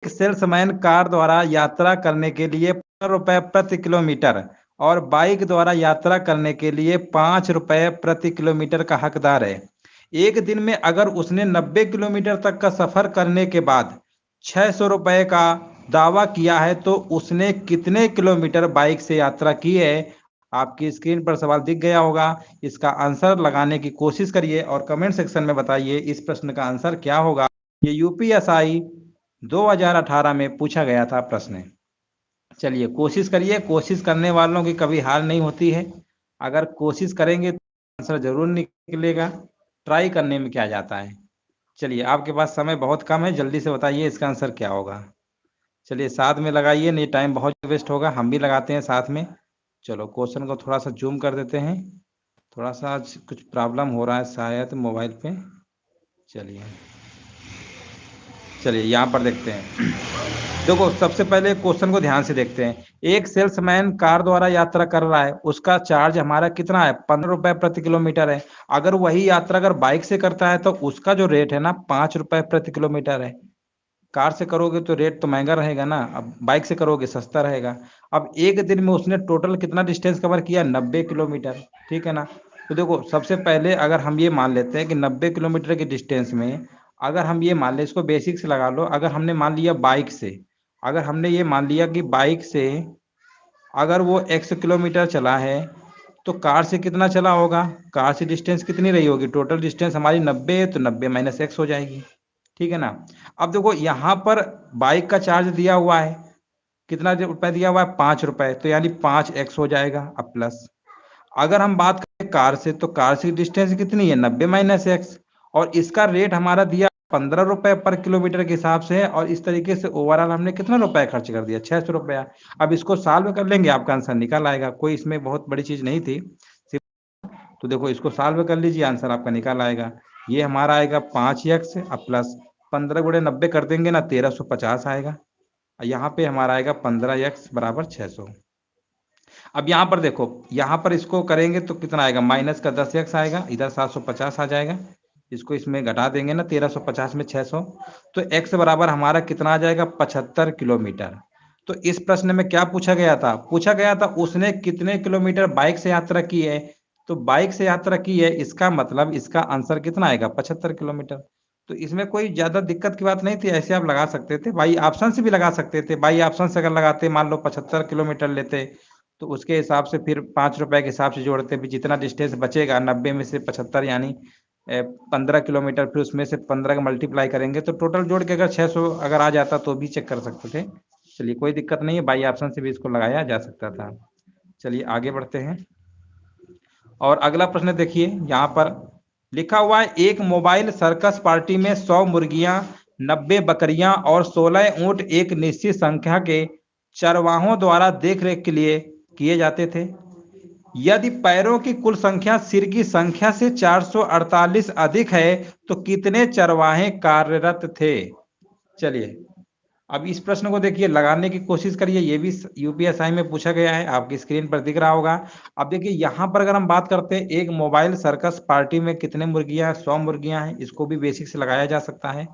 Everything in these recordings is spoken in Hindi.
सेल्समैन कार द्वारा यात्रा करने के लिए 15 रुपए प्रति किलोमीटर और बाइक द्वारा यात्रा करने के लिए 5 रुपए प्रति किलोमीटर का हकदार है। एक दिन में अगर उसने 90 किलोमीटर तक का सफर करने के बाद 600 रुपए का दावा किया है तो उसने कितने किलोमीटर बाइक से यात्रा की है। आपकी स्क्रीन पर सवाल दिख गया होगा। इसका आंसर लगाने की कोशिश करिए और कमेंट सेक्शन में बताइए इस प्रश्न का आंसर क्या होगा। ये यूपीएसआई 2018 में पूछा गया था प्रश्न। चलिए कोशिश करिए, कोशिश करने वालों की कभी हार नहीं होती है। अगर कोशिश करेंगे तो आंसर जरूर निकलेगा। ट्राई करने में क्या जाता है। चलिए आपके पास समय बहुत कम है, जल्दी से बताइए इसका आंसर क्या होगा। चलिए साथ में लगाइए, नहीं टाइम बहुत वेस्ट होगा, हम भी लगाते हैं साथ में। चलो क्वेश्चन को थोड़ा सा जूम कर देते हैं, थोड़ा सा कुछ प्रॉब्लम हो रहा है शायद मोबाइल पे। चलिए यहाँ पर देखते हैं। देखो सबसे पहले क्वेश्चन को ध्यान से देखते हैं। एक सेल्समैन कार द्वारा यात्रा कर रहा है, उसका चार्ज हमारा कितना है, 15 रुपए प्रति किलोमीटर है। अगर वही यात्रा अगर बाइक से करता है तो उसका जो रेट है ना 5 रुपए प्रति किलोमीटर है। कार से करोगे तो रेट तो महंगा रहेगा ना, अब बाइक से करोगे सस्ता रहेगा। अब एक दिन में उसने टोटल कितना डिस्टेंस कवर किया, 90 किलोमीटर, ठीक है ना। तो देखो सबसे पहले अगर हम ये मान लेते हैं कि 90 किलोमीटर के डिस्टेंस में अगर हम ये मान ले, इसको बेसिक से लगा लो, अगर हमने मान लिया बाइक से, अगर हमने ये मान लिया कि बाइक से अगर वो x किलोमीटर चला है तो कार से कितना चला होगा, कार से डिस्टेंस कितनी रही होगी, टोटल डिस्टेंस हमारी 90 है तो 90 माइनस x हो जाएगी, ठीक है ना। अब देखो यहाँ पर बाइक का चार्ज दिया हुआ है, कितना रुपए दिया हुआ है, 5 रुपए, तो यानी 5x हो जाएगा। अब प्लस अगर हम बात करें कार से तो कार से डिस्टेंस कितनी है, 90 माइनस x, और इसका रेट हमारा दिया 15 रुपए पर किलोमीटर के हिसाब से है, और इस तरीके से ओवरऑल हमने कितना रुपए खर्च कर दिया, 600 रुपया। अब इसको सॉल्व कर लेंगे, आपका आंसर निकल आएगा, कोई इसमें बहुत बड़ी चीज नहीं थी। तो देखो इसको सॉल्व कर लीजिए, आंसर आपका निकल आएगा। ये हमारा आएगा 5x अब प्लस 15 गुणे 90 कर देंगे ना, 1350 आएगा। यहाँ पे हमारा आएगा 15x बराबर 600। अब यहाँ पर देखो, यहाँ पर इसको करेंगे तो कितना आएगा, माइनस का 10x आएगा, इधर 750 आ जाएगा। इसको इसमें घटा देंगे ना, 1350 में 600, तो x बराबर हमारा कितना आ जाएगा, 75 किलोमीटर। तो इस प्रश्न में क्या पूछा गया था, पूछा गया था उसने कितने किलोमीटर बाइक से यात्रा की है। तो बाइक से यात्रा की है, इसका मतलब इसका आंसर कितना आएगा, 75 किलोमीटर। तो इसमें कोई ज्यादा दिक्कत की बात नहीं थी, ऐसे आप लगा सकते थे, बाई ऑप्शन से भी लगा सकते थे। बाई ऑप्शन से अगर लगाते, मान लो 75 किलोमीटर लेते तो उसके हिसाब से फिर 5 रुपए के हिसाब से जोड़ते, भी जितना डिस्टेंस बचेगा 90 में से 75 यानी 15 किलोमीटर, फिर उसमें से 15 का मल्टीप्लाई करेंगे तो टोटल जोड़ के अगर 600 अगर आ जाता तो भी चेक कर सकते थे। चलिए कोई दिक्कत नहीं है, बाई ऑप्शन से भी इसको लगाया जा सकता था। चलिए आगे बढ़ते हैं और अगला प्रश्न देखिए। यहाँ पर लिखा हुआ है, एक मोबाइल सर्कस पार्टी में 100 मुर्गियां, 90 बकरियां और 16 ऊंट एक निश्चित संख्या के चरवाहों द्वारा देखरेख के लिए किए जाते थे। यदि पैरों की कुल संख्या सिर की संख्या से 448 अधिक है तो कितने चरवाहे कार्यरत थे। चलिए अब इस प्रश्न को देखिए, लगाने की कोशिश करिए, ये भी यूपीएसआई में पूछा गया है, आपकी स्क्रीन पर दिख रहा होगा। अब देखिए यहाँ पर अगर हम बात करते हैं, एक मोबाइल सर्कस पार्टी में कितने मुर्गियां हैं, 100 मुर्गियां हैं, इसको भी बेसिक से लगाया जा सकता है।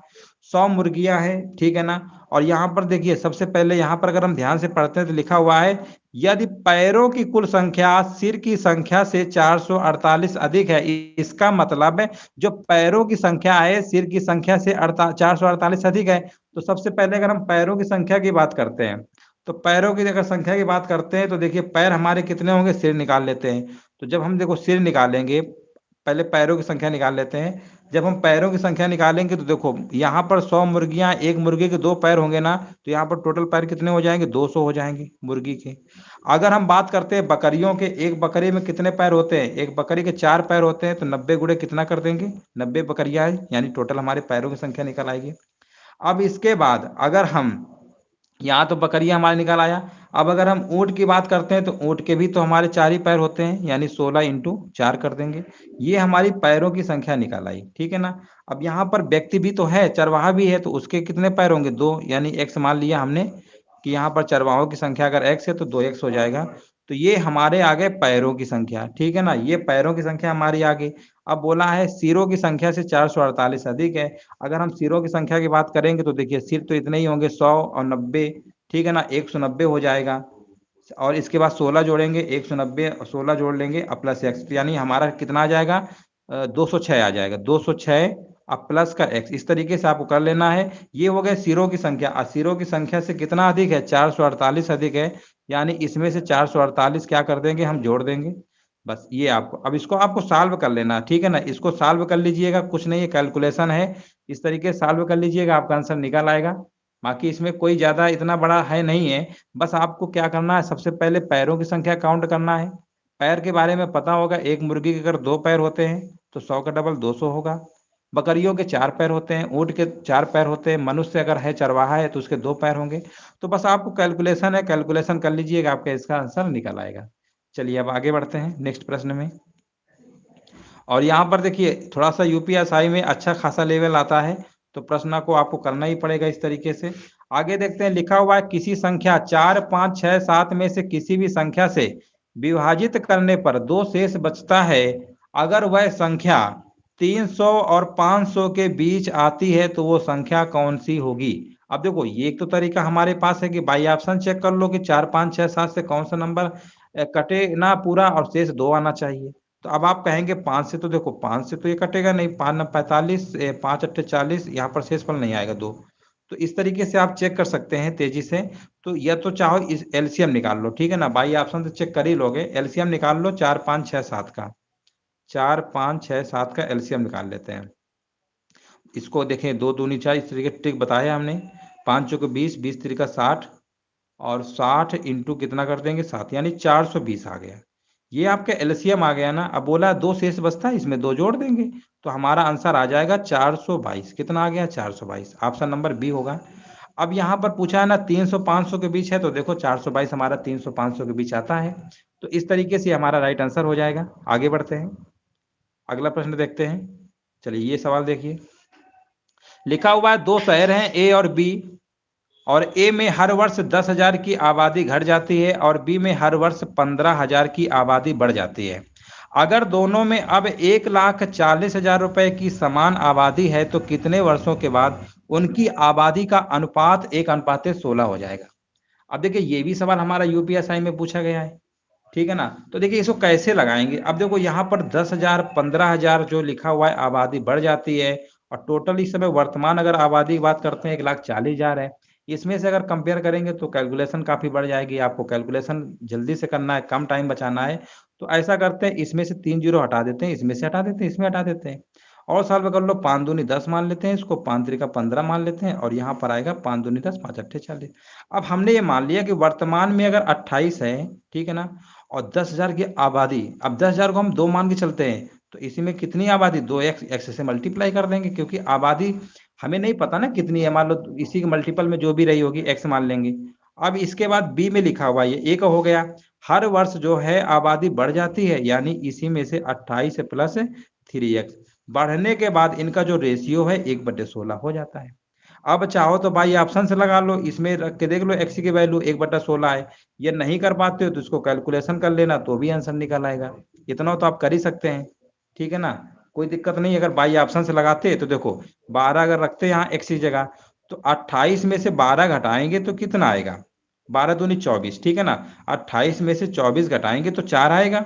100 मुर्गियां हैं, ठीक है ना। और यहाँ पर देखिए सबसे पहले यहाँ पर अगर हम ध्यान से पढ़ते हैं तो लिखा हुआ है, यदि पैरों की कुल संख्या सिर की संख्या से 448 अधिक है, इसका मतलब है जो पैरों की संख्या है सिर की संख्या से 448 अधिक है। तो सबसे पहले अगर हम पैरों की संख्या की बात करते हैं, तो पैरों की अगर संख्या की बात करते हैं तो देखिए पैर हमारे कितने होंगे, सिर निकाल लेते हैं। तो जब हम देखो सिर निकालेंगे, पहले पैरों की संख्या निकाल लेते हैं। जब हम पैरों की संख्या निकालेंगे तो देखो यहाँ पर 100 मुर्गियां, एक मुर्गी के 2 पैर होंगे ना, तो यहाँ पर टोटल पैर कितने हो जाएंगे, 200 हो जाएंगे मुर्गी के। अगर हम बात करते हैं बकरियों के, एक बकरी में कितने पैर होते हैं, एक बकरी के 4 पैर होते हैं, तो 90 गुणे कितना कर देंगे, 90 बकरियां यानी टोटल हमारे पैरों की संख्या निकल आएगी। अब इसके बाद अगर हम यहाँ तो बकरियां हमारे निकल आया, अब अगर हम ऊंट की बात करते हैं तो ऊंट के भी तो हमारे 4 ही पैर होते हैं, यानी 16 इंटू 4 कर देंगे, ये हमारी पैरों की संख्या निकल आई, ठीक है ना। अब यहाँ पर व्यक्ति भी तो है, चरवाहा भी है, तो उसके कितने पैर होंगे, 2, यानी x मान लिया हमने कि यहाँ पर चरवाहों की संख्या अगर x है तो 2x हो जाएगा। तो ये हमारे आ गए पैरों की संख्या, ठीक है ना, ये पैरों की संख्या हमारी आ गई। अब बोला है सिरों की संख्या से 448 अधिक है। अगर हम सिरों की संख्या की बात करेंगे तो देखिए सिर तो इतने ही होंगे 100 और 90, ठीक है ना, 190 हो जाएगा। और इसके बाद 16 जोड़ेंगे, 190 और 16 जोड़ लेंगे और प्लस एक्स, यानी हमारा कितना आ जाएगा, 206 आ जाएगा। 206 अब प्लस का एक्स, इस तरीके से आपको कर लेना है। ये हो गए सिरों की संख्या। सिरों की संख्या से कितना अधिक है, 448 अधिक है, यानी इसमें से 448 क्या कर देंगे, हम जोड़ देंगे। बस ये आपको, अब इसको आपको सॉल्व कर लेना, ठीक है ना। इसको सॉल्व कर लीजिएगा, कुछ नहीं है, कैलकुलेशन है, इस तरीके से सॉल्व कर लीजिएगा, आपका आंसर निकल आएगा। बाकी इसमें कोई ज्यादा इतना बड़ा है नहीं है। बस आपको क्या करना है, सबसे पहले पैरों की संख्या काउंट करना है। पैर के बारे में पता होगा, एक मुर्गी के अगर 2 पैर होते हैं तो 100 का डबल 200 होगा। बकरियों के 4 पैर होते हैं, ऊंट के 4 पैर होते हैं, मनुष्य अगर है चरवाहा है तो उसके 2 पैर होंगे। तो बस आपको कैलकुलेशन है, कैलकुलेशन कर लीजिएगा, आपका इसका आंसर निकल आएगा। चलिए अब आगे बढ़ते हैं नेक्स्ट प्रश्न में। और यहाँ पर देखिए थोड़ा सा यूपीएसआई में अच्छा खासा लेवल आता है, तो प्रश्न को आपको करना ही पड़ेगा इस तरीके से। आगे देखते हैं, लिखा हुआ है किसी संख्या 4, 5, 6, 7 में से किसी भी संख्या से विभाजित करने पर 2 शेष बचता है। अगर वह संख्या 300 और 500 के बीच आती है तो वो संख्या कौन सी होगी। अब देखो ये एक तो तरीका हमारे पास है कि बाई ऑप्शन चेक कर लो कि 4, 5, 6, 7 से कौन सा नंबर कटे ना पूरा और शेष 2 आना चाहिए। तो अब आप कहेंगे 5 से, तो देखो 5 से तो ये कटेगा नहीं, 5 9 45, 5 8 40, यहाँ पर शेषफल नहीं आएगा 2। तो इस तरीके से आप चेक कर सकते हैं तेजी से। तो या तो चाहो इस एलसीएम निकाल लो, ठीक है ना, बाई ऑप्शन तो चेक कर ही लोगे, एलसीएम निकाल लो 4 5 6 7 का। 4 5 6 7 का एलसीएम निकाल लेते हैं। इसको देखें, 2 दूनी 4, इस तरीके ट्रिक बताया हमने। 5 चौके 20, 20 तरीका 60, और 60 इंटू कितना कर देंगे 7, यानी 420 आ गया। ये आपका एलसीएम आ गया ना। अब बोला 2 शेष बचता है, इसमें 2 जोड़ देंगे तो हमारा आंसर आ जाएगा 422। कितना आ गया, 422, ऑप्शन नंबर बी होगा। अब यहाँ पर पूछा है ना 300 500 के बीच है, तो देखो 422 हमारा 300 500 के बीच आता है। तो इस तरीके से हमारा राइट आंसर हो जाएगा। आगे बढ़ते हैं, अगला प्रश्न देखते हैं। चलिए ये सवाल देखिए, लिखा हुआ है 2 शहर हैं ए और बी, और ए में हर वर्ष 10,000 की आबादी घट जाती है और बी में हर वर्ष 15,000 की आबादी बढ़ जाती है। अगर दोनों में अब 1,40,000 रुपए की समान आबादी है तो कितने वर्षों के बाद उनकी आबादी का अनुपात 1:16 हो जाएगा। अब देखिए ये भी सवाल हमारा यूपीएसआई में पूछा गया है, ठीक है ना। तो देखिए इसको कैसे लगाएंगे। अब देखो यहाँ पर 10,000 15,000 जो लिखा हुआ है आबादी बढ़ जाती है, और टोटल इस समय वर्तमान अगर आबादी की बात करते हैं 1,40,000 है। इसमें से अगर कंपेयर करेंगे तो कैलकुलेशन काफी बढ़ जाएगी, आपको कैलकुलेशन जल्दी से करना है, कम टाइम बचाना है। तो ऐसा करते हैं, इसमें से 3 जीरो हटा देते हैं, इसमें से हटा देते हैं, इसमें हटा देते हैं, और सॉल्व कर लो। 5 दूनी 10 मान लेते हैं, इसको 5 त्रिका 15 मान लेते हैं, और यहाँ पर आएगा 5 दूनी 10 5 अट्ठे 40। अब हमने ये मान लिया कि वर्तमान में अगर 28 है, ठीक है ना, और 10,000 की आबादी, अब 10,000 को हम 2 मान के चलते हैं तो इसी में कितनी आबादी, 2x, x से मल्टीप्लाई कर देंगे, क्योंकि आबादी हमें नहीं पता ना कितनी है, मान लो इसी के मल्टीपल में जो भी रही होगी x मान लेंगे। अब इसके बाद बी में लिखा हुआ ये एक हो गया, हर वर्ष जो है आबादी बढ़ जाती है, यानी इसी में से 28 प्लस 3x बढ़ने के बाद इनका जो रेशियो है 1/16 हो जाता है। अब चाहो तो भाई ऑप्शन से लगा लो, इसमें रख के देख लो x की वैल्यू 1/16 है। ये नहीं कर पाते हो तो इसको कैलकुलेशन कर लेना, तो भी आंसर निकल आएगा। इतना तो आप कर ही सकते हैं, ठीक है ना, कोई दिक्कत नहीं। अगर बाई ऑप्शन से लगाते तो देखो 12 अगर रखते यहाँ x की जगह, तो 28 में से 12 घटाएंगे तो कितना आएगा, 12 दूनी 24, ठीक है ना। 28 में से 24 घटाएंगे तो 4 आएगा।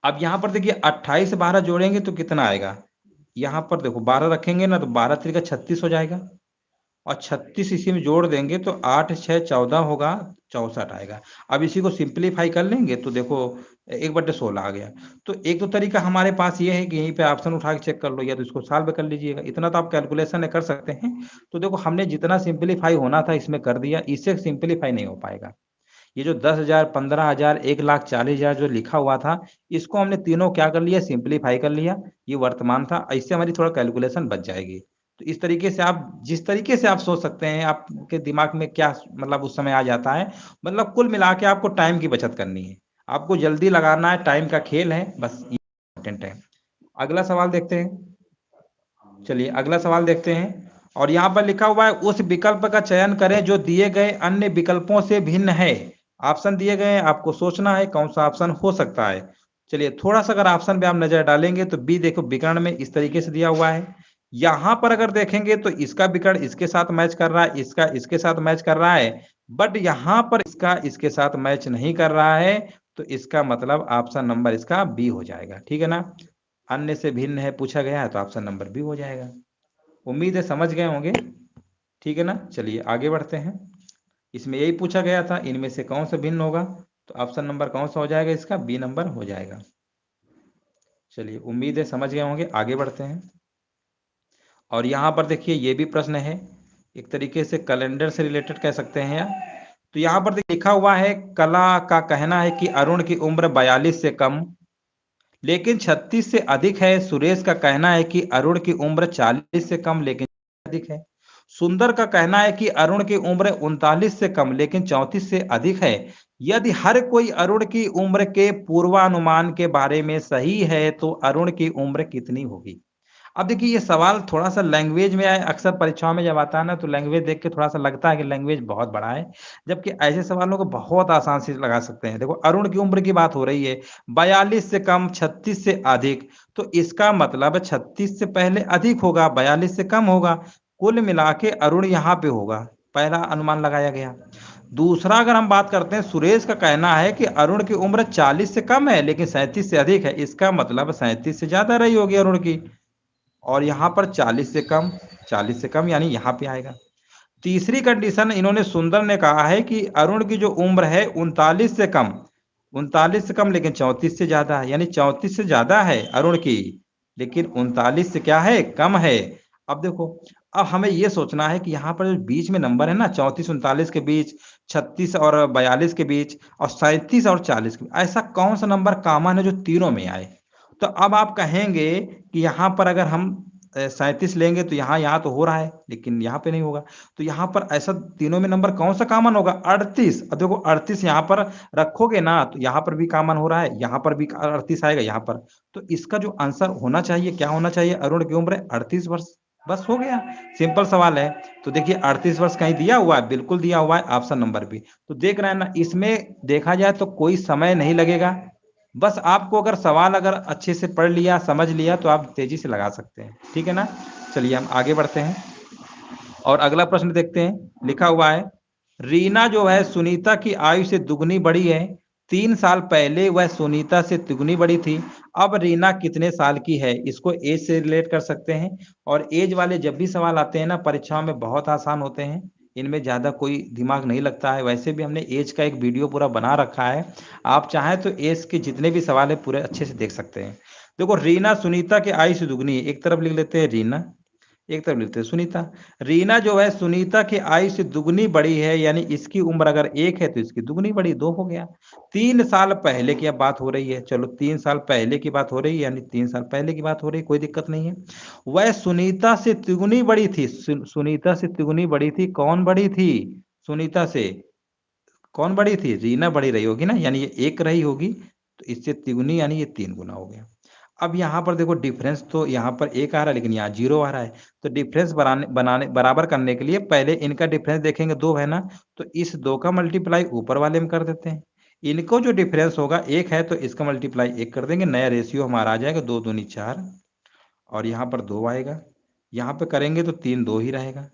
अब यहाँ पर देखिए 28 से 12 जोड़ेंगे तो कितना आएगा, यहाँ पर देखो 12 रखेंगे ना तो 12 त्रिका 36 हो जाएगा, और 36 इसी में जोड़ देंगे तो 8 6 14 होगा, 64 आएगा। अब इसी को सिंप्लीफाई कर लेंगे तो देखो 1/16 आ गया। तो एक तो तरीका हमारे पास ये है कि यहीं पे ऑप्शन उठा के चेक कर लो, या तो इसको सॉल्व कर लीजिएगा, इतना तो आप कैलकुलेशन कर सकते हैं। तो देखो हमने जितना सिंप्लीफाई होना था इसमें कर दिया, इससे सिंप्लीफाई नहीं हो पाएगा। ये जो 10,000 15,000 1,40,000 जो लिखा हुआ था, इसको हमने तीनों क्या कर लिया, सिंप्लीफाई कर लिया। ये वर्तमान था, इससे हमारी थोड़ा कैलकुलेशन बच जाएगी। तो इस तरीके से आप जिस तरीके से आप सोच सकते हैं, आपके दिमाग में क्या मतलब उस समय आ जाता है, मतलब कुल मिला के आपको टाइम की बचत करनी है, आपको जल्दी लगाना है, टाइम का खेल है, बस ये इम्पोर्टेंट है। अगला सवाल देखते हैं। चलिए अगला सवाल देखते हैं, और यहाँ पर लिखा हुआ है उस विकल्प का चयन करें जो दिए गए अन्य विकल्पों से भिन्न है। ऑप्शन दिए गए हैं, आपको सोचना है कौन सा ऑप्शन हो सकता है। चलिए थोड़ा सा अगर ऑप्शन पे आप नजर डालेंगे तो बी देखो विकर्ण में इस तरीके से दिया हुआ है। यहाँ पर अगर देखेंगे तो इसका विकर्ण इसके साथ मैच कर रहा है, इसका इसके साथ मैच कर रहा है, बट यहाँ पर इसका इसके साथ मैच नहीं कर रहा है, तो इसका मतलब ऑप्शन नंबर इसका बी हो जाएगा। ठीक है ना, अन्य से भिन्न है पूछा गया है तो ऑप्शन नंबर बी हो जाएगा। उम्मीद है समझ गए होंगे। ठीक है ना, चलिए आगे बढ़ते हैं। इसमें यही पूछा गया था, इनमें से कौन सा भिन्न होगा, तो ऑप्शन नंबर कौन सा हो जाएगा इसका, बी नंबर हो जाएगा। चलिए उम्मीद है समझ गए होंगे, आगे बढ़ते हैं। और यहाँ पर देखिए ये भी प्रश्न है, एक तरीके से कैलेंडर से रिलेटेड कह सकते हैं यार। तो यहाँ पर लिखा हुआ है, कला का कहना है कि अरुण की उम्र 42 से कम लेकिन 36 से अधिक है। सुरेश का कहना है कि अरुण की उम्र 40 से कम लेकिन अधिक है। सुंदर का कहना है कि अरुण की उम्र 39 से कम लेकिन 34 से अधिक है। यदि हर कोई अरुण की उम्र के पूर्वानुमान के बारे में सही है तो अरुण की उम्र कितनी होगी। अब देखिए ये सवाल थोड़ा सा लैंग्वेज में आए, अक्सर परीक्षाओं में जब आता है ना तो लैंग्वेज देख के थोड़ा सा लगता है कि लैंग्वेज बहुत बड़ा है, जबकि ऐसे सवालों को बहुत आसान से लगा सकते हैं। देखो अरुण की उम्र की बात हो रही है, 42 से कम 36 से अधिक, तो इसका मतलब 36 से पहले अधिक होगा, 42 से कम होगा, कुल मिला के अरुण यहाँ पे होगा, पहला अनुमान लगाया गया। दूसरा अगर हम बात करते हैं, सुरेश का कहना है कि अरुण की उम्र 40 से कम है लेकिन 37 से अधिक है, इसका मतलब 37 से ज्यादा रही होगी अरुण की, और यहाँ पर 40 से कम, 40 से कम यानी यहाँ पे आएगा। तीसरी कंडीशन इन्होंने, सुंदर ने कहा है कि अरुण की जो उम्र है 39 से कम, 39 से कम लेकिन 34 से ज्यादा है, यानी 34 से ज्यादा है अरुण की लेकिन 39 से क्या है, कम है। अब देखो, अब हमें यह सोचना है कि यहाँ पर जो बीच में नंबर है ना, 34 39 के बीच, 36 और 42 के बीच, और 37 और 40 के बीच, ऐसा कौन सा नंबर कॉमन है जो तीनों में आए। तो अब आप कहेंगे कि यहाँ पर अगर हम 37 लेंगे तो यहाँ तो हो रहा है लेकिन यहाँ पे नहीं होगा, तो यहाँ पर ऐसा तीनों में नंबर कौन सा कॉमन होगा, 38। अब देखो 38 यहाँ पर रखोगे ना तो यहाँ पर भी कॉमन हो रहा है, यहाँ पर भी 38 आएगा यहाँ पर, तो इसका जो आंसर होना चाहिए क्या होना चाहिए, अरुण की उम्र 38 वर्ष, बस हो गया, सिंपल सवाल है। तो देखिए 38 वर्ष कहीं दिया हुआ है, बिल्कुल दिया हुआ है, ऑप्शन नंबर बी। तो देख रहे हैं ना, इसमें देखा जाए तो कोई समय नहीं लगेगा, बस आपको अगर सवाल अगर अच्छे से पढ़ लिया समझ लिया तो आप तेजी से लगा सकते हैं। ठीक है ना, चलिए हम आगे बढ़ते हैं और अगला प्रश्न देखते हैं। लिखा हुआ है, रीना जो है सुनीता की आयु से दुगनी बड़ी है, 3 साल पहले वह सुनीता से दुगनी बड़ी थी, अब रीना कितने साल की है। इसको एज से रिलेट कर सकते हैं, और एज वाले जब भी सवाल आते हैं ना परीक्षाओं में बहुत आसान होते हैं, इनमें ज्यादा कोई दिमाग नहीं लगता है। वैसे भी हमने एज का एक वीडियो पूरा बना रखा है, आप चाहें तो एज के जितने भी सवाल है पूरे अच्छे से देख सकते हैं। देखो रीना सुनीता की आयु से दुगनी है, एक तरफ लिख लेते हैं रीना, एक तरफ लिखते हैं सुनीता। रीना जो है सुनीता की आयु से दुगनी बड़ी है, यानी इसकी उम्र अगर 1 है तो इसकी दुगनी बड़ी 2 हो गया। 3 साल पहले की अब बात हो रही है, चलो 3 साल पहले की बात हो रही है, यानी 3 साल पहले की बात हो रही है, कोई दिक्कत नहीं है। वह सुनीता से तिगुनी बड़ी थी, सुनीता से तिगुनी बड़ी थी, कौन बड़ी थी, सुनीता से कौन बड़ी थी, रीना बड़ी रही होगी ना, यानी ये 1 रही होगी, तो इससे तिगुनी यानी ये 3 गुना हो गया। अब यहाँ पर देखो डिफरेंस तो यहाँ पर 1 आ रहा है लेकिन यहाँ 0 आ रहा है, तो डिफरेंस बनाने बराबर करने के लिए पहले इनका डिफरेंस देखेंगे, 2 है ना, तो इस 2 का मल्टीप्लाई ऊपर वाले में कर देते हैं। इनको जो डिफरेंस होगा 1 है तो इसका मल्टीप्लाई 1 कर देंगे, नया रेशियो हमारा आ जाएगा 2 दूनी 4, और यहाँ पर 2 आएगा, यहाँ पे करेंगे तो 3 2 ही रहेगा।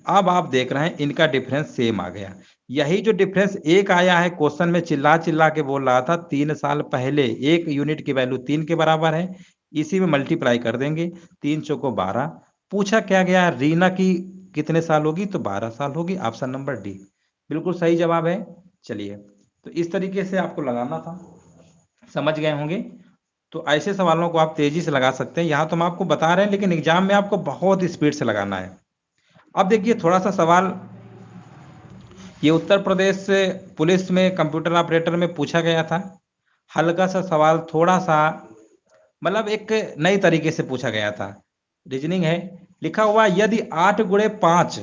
अब आप देख रहे हैं इनका डिफरेंस सेम आ गया। यही जो डिफरेंस 1 आया है, क्वेश्चन में चिल्ला चिल्ला के बोल रहा था 3 साल पहले 1 यूनिट की वैल्यू 3 के बराबर है, इसी में मल्टीप्लाई कर देंगे, 3 चौको 12। पूछा क्या गया, रीना की कितने साल होगी, तो 12 साल होगी, ऑप्शन नंबर डी बिल्कुल सही जवाब है। चलिए तो इस तरीके से आपको लगाना था, समझ गए होंगे। तो ऐसे सवालों को आप तेजी से लगा सकते हैं, यहाँ तो हम आपको बता रहे हैं लेकिन एग्जाम में आपको बहुत स्पीड से लगाना है। अब देखिए थोड़ा सा सवाल, ये उत्तर प्रदेश से पुलिस में कंप्यूटर ऑपरेटर में पूछा गया था, हल्का सा सवाल, थोड़ा सा मतलब एक नई तरीके से पूछा गया था, रीजनिंग है। लिखा हुआ, यदि 8 गुणे 5,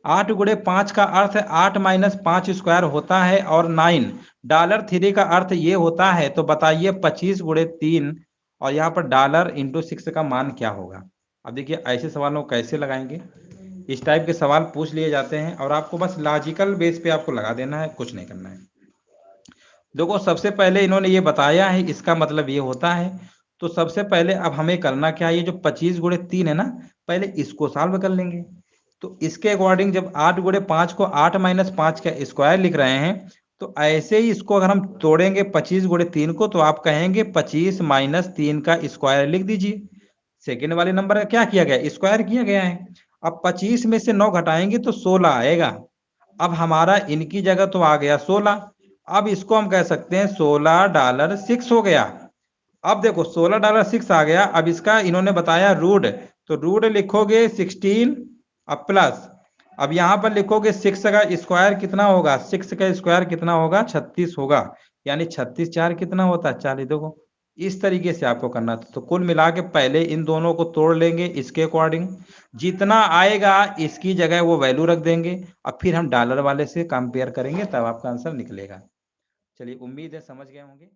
8 गुणे 5 का अर्थ 8 माइनस 5 स्क्वायर होता है और $3 का अर्थ ये होता है, तो बताइए 25 गुणे 3 और यहाँ पर $6 का मान क्या होगा। अब देखिए ऐसे सवालों को कैसे लगाएंगे, इस टाइप के सवाल पूछ लिए जाते हैं और आपको बस लॉजिकल बेस पे आपको लगा देना है, कुछ नहीं करना है। देखो सबसे पहले इन्होंने ये बताया है, इसका मतलब ये होता है। तो सबसे पहले अब हमें करना क्या है, ये जो 25 गुणे 3 है ना, पहले इसको सॉल्व कर लेंगे। तो इसके अकॉर्डिंग जब 8 गुणे 5 को 8 माइनस 5 का स्क्वायर लिख रहे हैं, तो ऐसे ही इसको अगर हम तोड़ेंगे 25 गुणे 3 को, तो आप कहेंगे 25 माइनस 3 का स्क्वायर लिख दीजिए। सेकेंड वाले नंबर का क्या किया गया, स्क्वायर किया गया है। अब 25 में से 9 घटाएंगे तो 16 आएगा। अब हमारा इनकी जगह तो आ गया 16। अब इसको हम कह सकते हैं $16 हो गया। अब देखो $16 आ गया। अब इसका इन्होंने बताया रूट, तो रूट लिखोगे 16 अब प्लस, अब यहां पर लिखोगे 6 का स्क्वायर कितना होगा, 6 का स्क्वायर कितना होगा, 36 होगा। यानी 36 4 कितना होता है, 40। देखो इस तरीके से आपको करना था। तो कुल मिला के पहले इन दोनों को तोड़ लेंगे इसके अकॉर्डिंग, जितना आएगा इसकी जगह वो वैल्यू रख देंगे। अब फिर हम डॉलर वाले से कंपेयर करेंगे, तब आपका आंसर निकलेगा। चलिए उम्मीद है समझ गए होंगे।